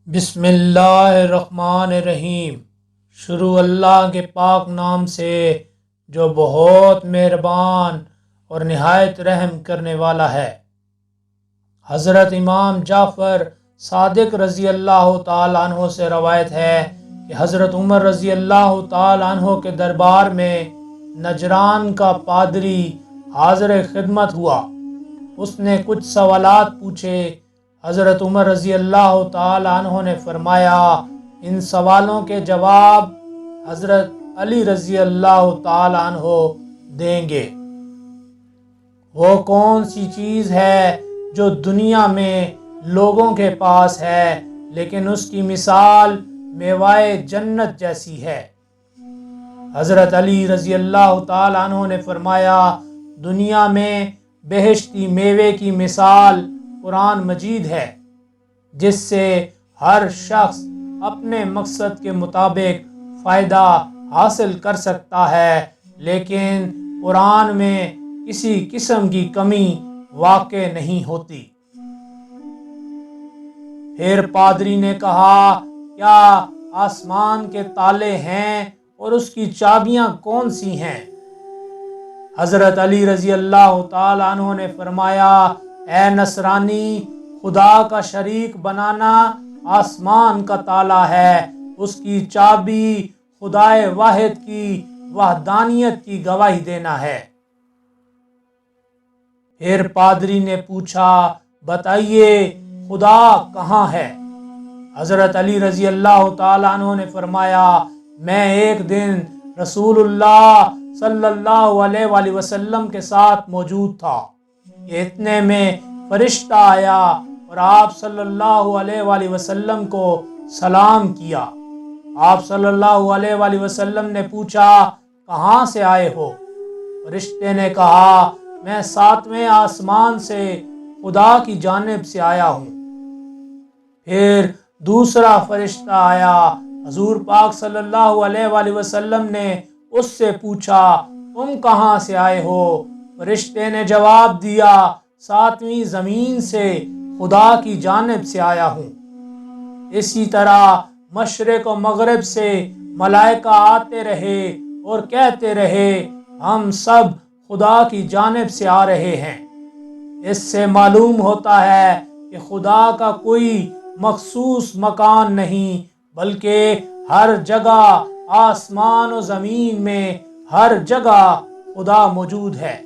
بسم اللہ الرحمن الرحیم۔ شروع اللہ کے پاک نام سے جو بہت مہربان اور نہایت رحم کرنے والا ہے۔ حضرت امام جعفر صادق رضی اللہ تعالیٰ عنہ سے روایت ہے کہ حضرت عمر رضی اللہ تعالیٰ عنہ کے دربار میں نجران کا پادری حاضر خدمت ہوا۔ اس نے کچھ سوالات پوچھے۔ حضرت عمر رضی اللہ تعالیٰ عنہ نے فرمایا ان سوالوں کے جواب حضرت علی رضی اللہ تعالیٰ عنہ دیں گے۔ وہ کون سی چیز ہے جو دنیا میں لوگوں کے پاس ہے لیکن اس کی مثال میوائے جنت جیسی ہے؟ حضرت علی رضی اللہ تعالیٰ عنہ نے فرمایا دنیا میں بہشتی میوے کی مثال قرآن مجید ہے، جس سے ہر شخص اپنے مقصد کے مطابق فائدہ حاصل کر سکتا ہے، لیکن قرآن میں کسی قسم کی کمی واقع نہیں ہوتی۔ پھر پادری نے کہا کیا آسمان کے تالے ہیں اور اس کی چابیاں کون سی ہیں؟ حضرت علی رضی اللہ تعالیٰ عنہ نے فرمایا اے نصرانی، خدا کا شریک بنانا آسمان کا تالا ہے، اس کی چابی خدائے واحد کی وحدانیت کی گواہی دینا ہے۔ پھر پادری نے پوچھا بتائیے خدا کہاں ہے؟ حضرت علی رضی اللہ تعالیٰ عنہ نے فرمایا میں ایک دن رسول اللہ صلی اللہ علیہ وآلہ وسلم کے ساتھ موجود تھا کہ اتنے میں فرشتہ آیا اور آپ صلی اللہ علیہ وآلہ وسلم کو سلام کیا۔ آپ صلی اللہ علیہ وآلہ وسلم نے پوچھا کہاں سے آئے ہو؟ فرشتے نے کہا میں 7ویں آسمان سے خدا کی جانب سے آیا ہوں۔ پھر دوسرا فرشتہ آیا، حضور پاک صلی اللہ علیہ وآلہ وسلم نے اس سے پوچھا تم کہاں سے آئے ہو؟ فرشتے نے جواب دیا 7ویں زمین سے خدا کی جانب سے آیا ہوں۔ اسی طرح مشرق و مغرب سے ملائکہ آتے رہے اور کہتے رہے ہم سب خدا کی جانب سے آ رہے ہیں۔ اس سے معلوم ہوتا ہے کہ خدا کا کوئی مخصوص مکان نہیں، بلکہ ہر جگہ آسمان و زمین میں ہر جگہ خدا موجود ہے۔